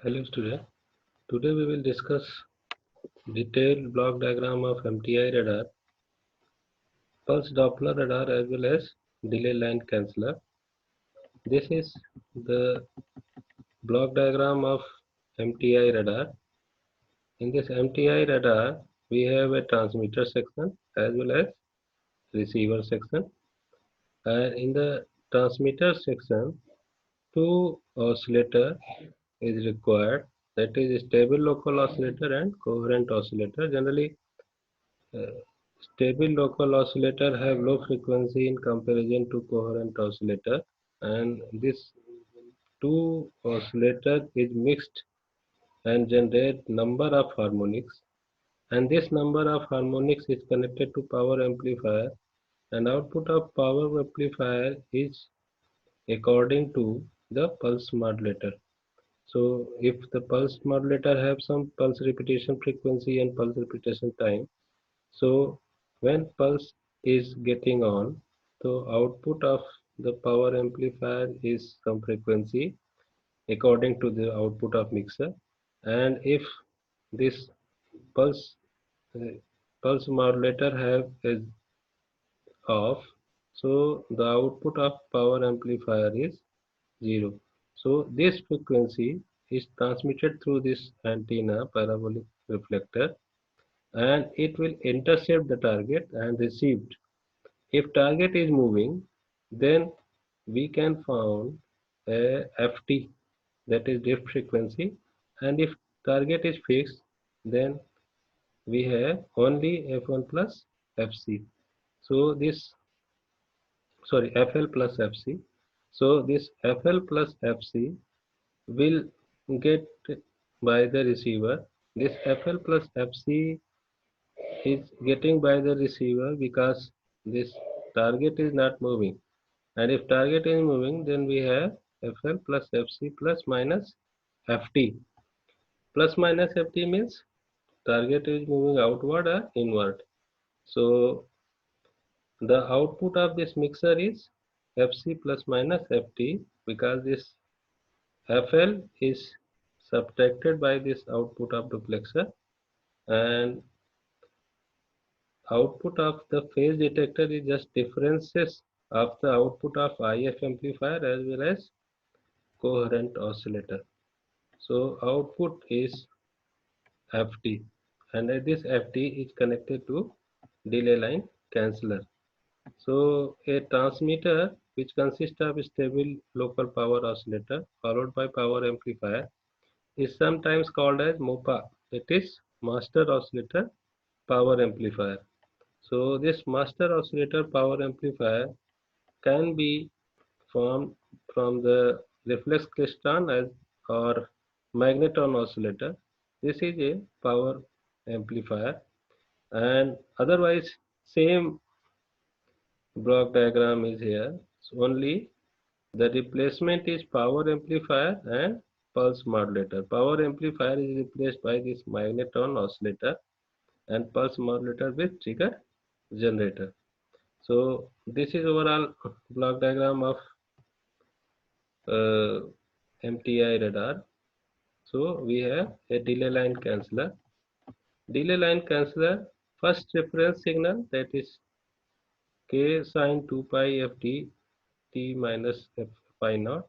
Hello student. Today we will discuss detailed block diagram of MTI radar, pulse Doppler radar as well as delay line canceller. This is the block diagram of MTI radar. In this MTI radar, we have a transmitter section as well as receiver section. And in the transmitter section, two oscillator is required. That is stable local oscillator and coherent oscillator. Generally, Uh, stable local oscillator have low frequency in comparison to coherent oscillator, and this two oscillator is mixed and generate number of harmonics, and this number of harmonics is connected to power amplifier, and output of power amplifier is according to the pulse modulator. So if the pulse modulator have some pulse repetition frequency and pulse repetition time, so when pulse is getting on, the output of the power amplifier is some frequency according to the output of mixer. And if this pulse uh, pulse modulator have is off, so the output of power amplifier is zero. So this frequency is transmitted through this antenna parabolic reflector, and it will intercept the target and received. If target is moving, then we can found a FT, that is drift frequency, and if target is fixed, then we have only F1 plus FC. So this, sorry, FL plus FC. So this FL plus FC will get by the receiver. This FL plus FC is getting by the receiver because this target is not moving. And if target is moving, then we have Fl plus Fc plus minus Ft. Plus minus Ft means target is moving outward or inward. So the output of this mixer is Fc plus minus Ft, because this Fl is subtracted by this output of duplexer, and output of the phase detector is just differences of the output of IF amplifier as well as coherent oscillator. So output is Ft, and this Ft is connected to delay line canceller. So a transmitter which consists of a stable local power oscillator followed by power amplifier is sometimes called as MOPA, that is master oscillator power amplifier. So this master oscillator power amplifier can be formed from the reflex klystron as or magneton oscillator. This is a power amplifier, and otherwise same block diagram is here. So only the replacement is power amplifier and pulse modulator. Power amplifier is replaced by this magneton oscillator and pulse modulator with trigger generator. So this is overall block diagram of uh, MTI radar. So we have a delay line canceller. Delay line canceller, first reference signal, that is K sine 2 pi ft t minus f phi naught,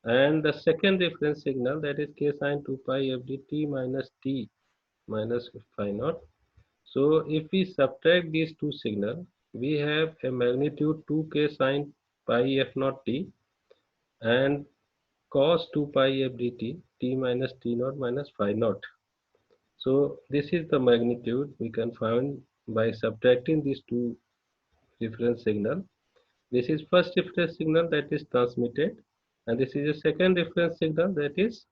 and the second reference signal, that is K sine 2 pi fd t minus f phi naught. So if we subtract these two signals, we have a magnitude 2k sine pi f naught t and cos 2 pi f dt t minus t naught minus phi naught. So this is the magnitude we can find by subtracting these two reference signal. This is first reference signal that is transmitted, and this is a second reference signal that is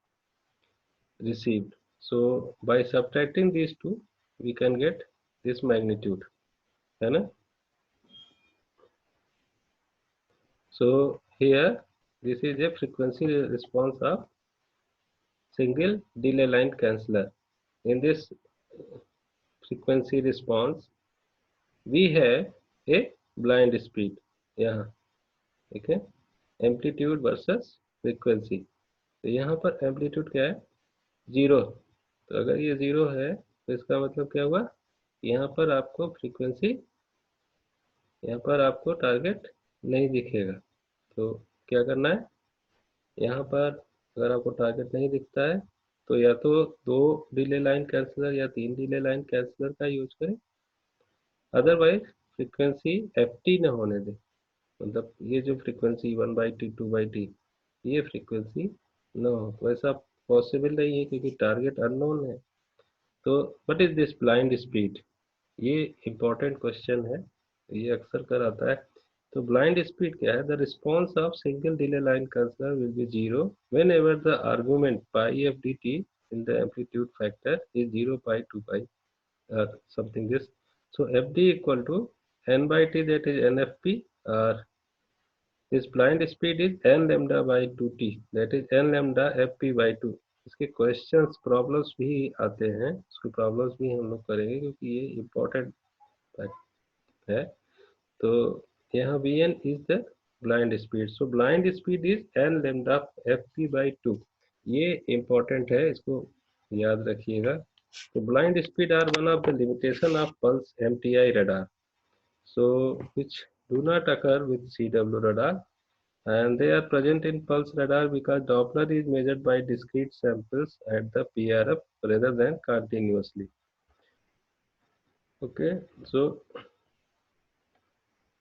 received. So by subtracting these two, we can get this magnitude. है So here, this is a frequency response of single delay line canceller. In this frequency response, we have a blind speed. यहाँ ठीक है, amplitude versus frequency. तो यहाँ पर amplitude क्या है, zero. तो अगर ये जीरो है तो इसका मतलब क्या हुआ, यहाँ पर आपको फ्रीक्वेंसी, यहाँ पर आपको टारगेट नहीं दिखेगा। तो क्या करना है, यहाँ पर अगर आपको टारगेट नहीं दिखता है तो या तो दो डिले लाइन कैंसलर या तीन डिले लाइन कैंसलर का यूज करें, अदरवाइज फ्रीक्वेंसी एफ टी न होने दें। मतलब ये जो फ्रीक्वेंसी 1/t 2/t, ये फ्रीक्वेंसी न हो, तो ऐसा पॉसिबल नहीं है क्योंकि टारगेट अननोन है। तो what is this blind speed, ये इम्पोर्टेंट क्वेश्चन है, ये अक्सर कर आता है। तो ब्लाइंड स्पीड क्या है, the response of single delay line cursor will be zero when ever the argument pi F D T in the amplitude factor is 0 pi 2 pi something this. So fd equal to n by t, that is nfp, or this blind speed is n lambda by 2t, that is n lambda fp by 2। इसके questions problems भी आते हैं, उसके problems भी हम लोग करेंगे क्योंकि ये इम्पोर्टेंट है। तो यहाँ V N is the blind speed, so blind speed is N lambda F P by two. ये इम्पोर्टेंट है, इसको याद रखिएगा। तो blind speed are one of the limitation of pulse M T I radar, so which do not occur with CW radar, and they are present in pulse radar because Doppler is measured by discrete samples at the PRF rather than continuously. Okay, so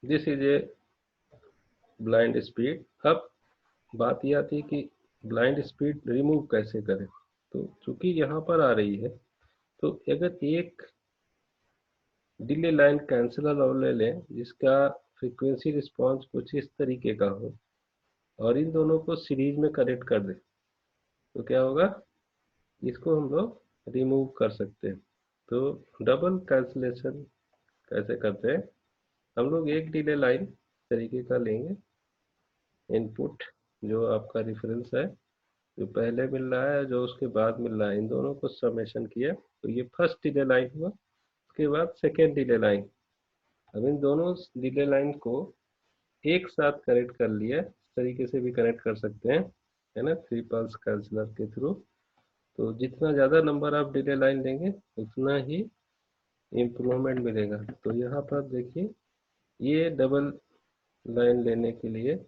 this is a blind speed। अब बात ये आती है कि blind speed remove कैसे करें। तो चूंकि यहाँ पर आ रही है, तो अगर एक डिले लाइन कैंसलर और ले लें जिसका फ्रीक्वेंसी रिस्पांस कुछ इस तरीके का हो और इन दोनों को सीरीज में कनेक्ट कर दें, तो क्या होगा, इसको हम लोग रिमूव कर सकते हैं। तो डबल कैंसलेशन कैसे करते हैं, हम लोग एक डिले लाइन तरीके का लेंगे, इनपुट जो आपका रेफरेंस है, जो पहले मिल रहा है जो उसके बाद मिल रहा है, इन दोनों को समेशन किया तो ये फर्स्ट डिले लाइन हुआ, उसके बाद सेकेंड डिले लाइन। अब इन दोनों डिले लाइन को एक साथ कनेक्ट कर लिया, इस तरीके से भी कनेक्ट कर सकते हैं, है ना, थ्री पल्स कैंसलर के थ्रू। तो जितना ज़्यादा नंबर आप डिले लाइन लेंगे उतना ही इम्प्रूवमेंट मिलेगा। तो यहाँ पर देखिए, ये डबल लाइन लेने के लिए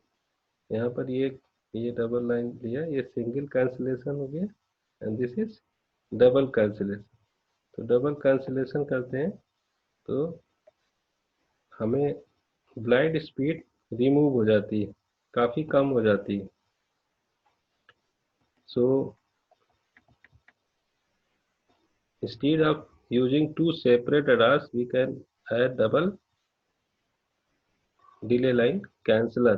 यहाँ पर ये डबल लाइन लिया, ये सिंगल कैंसिलेशन हो गया and this is double cancellation. तो डबल कैंसिलेशन करते हैं तो हमें ब्लाइंड स्पीड रिमूव हो जाती है, काफ़ी कम हो जाती है। सो instead of using two separate radars we can add double delay line canceller।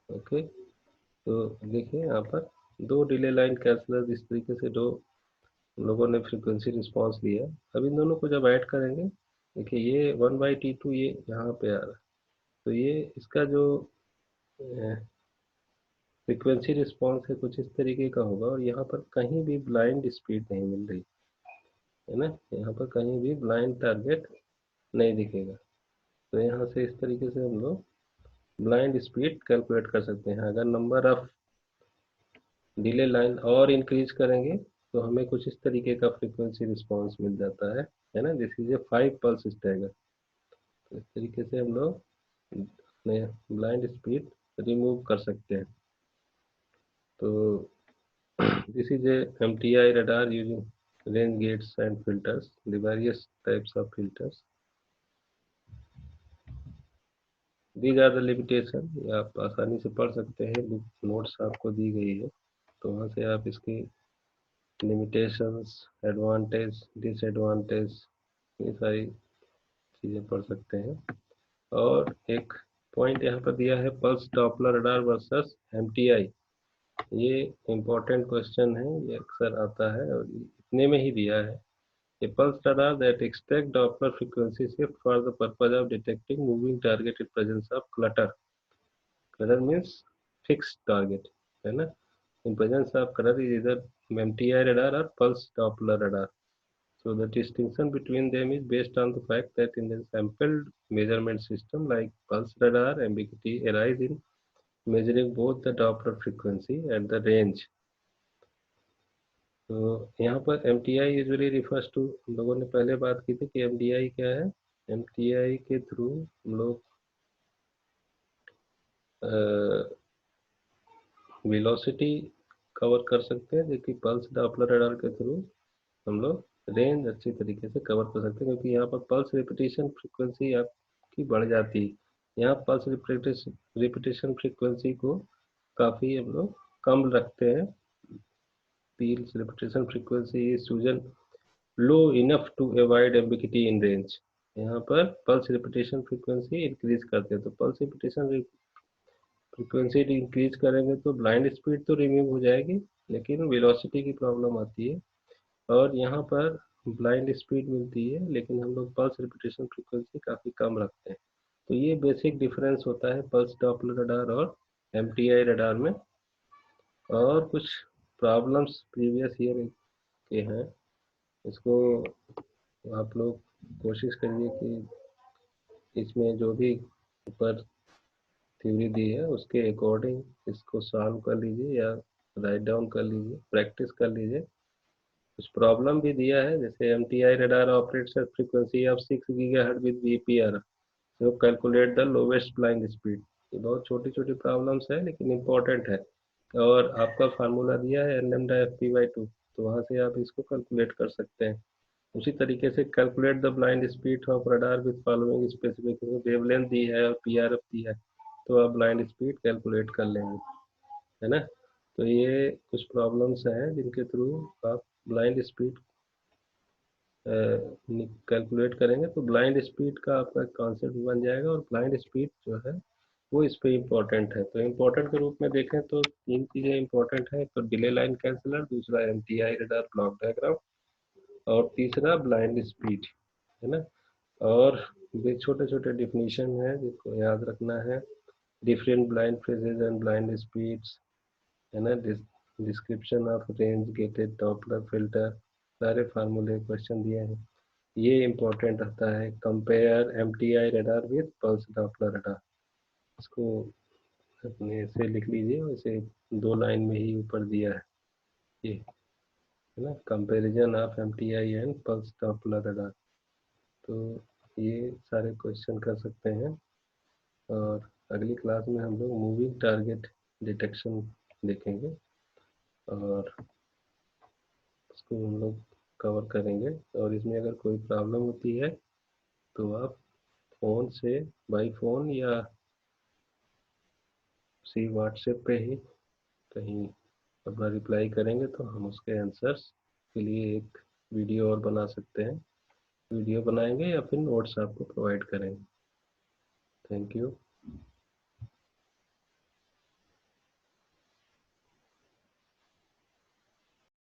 Okay, तो देखिए यहाँ पर दो डिले लाइन कैंसलर इस तरीके से दो लोगों ने फ्रीक्वेंसी रिस्पांस लिया। अब इन दोनों को जब ऐड करेंगे, देखिए ये 1/T2 ये यहाँ पे आ रहा है, तो ये इसका जो फ्रीक्वेंसी रिस्पांस है कुछ इस तरीके का होगा और यहाँ पर कहीं भी ब्लाइंड स्पीड नहीं मिल रही है ना, यहाँ पर कहीं भी ब्लाइंड टारगेट नहीं दिखेगा। तो यहाँ से इस तरीके से हम लोग ब्लाइंड स्पीड कैलकुलेट कर सकते हैं। अगर नंबर ऑफ डिले लाइन और इंक्रीज करेंगे तो हमें कुछ इस तरीके का फ्रीक्वेंसी रिस्पांस मिल जाता है ना, this is a 5 pulse stagger. तो इस तरीके से हम लोग अपने ब्लाइंड स्पीड रिमूव कर सकते हैं। तो this is a MTI radar using range gates and filters, the various types of filters, these are the limitation. आप आसानी से पढ़ सकते हैं, बुक नोट्स आपको दी गई है, तो वहाँ से आप इसकी लिमिटेशंस, एडवांटेज, डिसएडवांटेज, ये सारी चीज़ें पढ़ सकते हैं। और एक पॉइंट यहाँ पर दिया है, pulse Doppler radar versus MTI. ये इम्पोर्टेंट क्वेश्चन है, ये अक्सर आता है और इतने में ही दिया है। A pulse radar that extracts Doppler frequency shift for the purpose of detecting moving target in presence of clutter। Clutter means fixed target, है ना। In presence of clutter is either MTI radar or pulse Doppler radar। So the distinction between them is based on the fact that in the sampled measurement system like pulse radar, ambiguity arises in measuring both the Doppler frequency and the range। तो यहाँ पर MTI usually refers to, हम लोगों ने पहले बात की थी कि MTI क्या है। MTI के थ्रू हम लोग वेलोसिटी कवर कर सकते हैं, जो कि पल्स डॉपलर रडार के थ्रू हम लोग रेंज अच्छी तरीके से कवर कर सकते हैं, क्योंकि यहाँ पर पल्स रिपीटेशन फ्रीक्वेंसी आपकी बढ़ जाती है। यहाँ पल्स रिपीटेशन फ्रीक्वेंसी को काफ़ी हम लोग कम रखते हैं। Pulse repetition frequency is chosen low enough to avoid ambiguity in range। यहाँ पर पल्स रिपीटेशन फ्रीक्वेंसी इंक्रीज करते हैं, तो पल्स रिपीटेशन फ्रीक्वेंसी इंक्रीज करेंगे तो ब्लाइंड स्पीड तो रिमूव हो जाएगी, लेकिन वेलोसिटी की प्रॉब्लम आती है। और यहाँ पर ब्लाइंड स्पीड मिलती है, लेकिन हम लोग पल्स रिपीटेशन फ्रीक्वेंसी काफ़ी कम रखते हैं। तो ये बेसिक डिफरेंस होता है पल्स डॉपलर रडार और MTI रडार में। और कुछ प्रॉब्लम्स प्रीवियस ईयर के हैं, इसको आप लोग कोशिश करिए कि इसमें जो भी ऊपर थ्योरी दी है उसके अकॉर्डिंग इसको सॉल्व कर लीजिए या राइट डाउन कर लीजिए, प्रैक्टिस कर लीजिए। कुछ प्रॉब्लम भी दिया है, जैसे MTI radar operates at frequency of 6 GHz with VPR, तो calculate the lowest blind speed. ये बहुत छोटी छोटी प्रॉब्लम्स है लेकिन इम्पोर्टेंट है। और आपका फार्मूला दिया है n/fp/2, तो वहाँ से आप इसको कैलकुलेट कर सकते हैं। उसी तरीके से calculate the blind speed of radar with following specification, wavelength दी है और PRF दी है, तो आप ब्लाइंड स्पीड कैलकुलेट कर लेंगे, है ना। तो ये कुछ प्रॉब्लम्स हैं जिनके थ्रू आप ब्लाइंड स्पीड कैलकुलेट करेंगे, तो ब्लाइंड स्पीड का आपका कॉन्सेप्ट बन जाएगा। और ब्लाइंड स्पीड जो है वो इस पे इम्पोर्टेंट है। तो इम्पोर्टेंट के रूप में देखें तो तीन चीज़ें इम्पोर्टेंट है, तो डिले लाइन कैंसलर, दूसरा MTI रडार ब्लॉक डायग्राम, और तीसरा ब्लाइंड स्पीड, है ना। और भी छोटे छोटे डिफिनीशन है जिसको याद रखना है। Different blind phases and blind speeds, है ना। Description of range gated Doppler filter, सारे फार्मूले क्वेश्चन दिए हैं। ये इम्पोर्टेंट रहता है। Compare MTI radar with pulse Doppler radar, इसको अपने से लिख लीजिए, वैसे 2 लाइन में ही ऊपर दिया है ये, है ना। Comparison of MTI and pulse Doppler radar, तो ये सारे क्वेश्चन कर सकते हैं। और अगली क्लास में हम लोग मूविंग टारगेट डिटेक्शन देखेंगे और उसको हम लोग कवर करेंगे। और इसमें अगर कोई प्रॉब्लम होती है तो आप फ़ोन से, बाई फ़ोन या उसी व्हाट्सएप पे ही कहीं अपना रिप्लाई करेंगे, तो हम उसके आंसर्स के लिए एक वीडियो और बना सकते हैं। वीडियो बनाएंगे या फिर नोट्स आपको प्रोवाइड करेंगे। Thank you.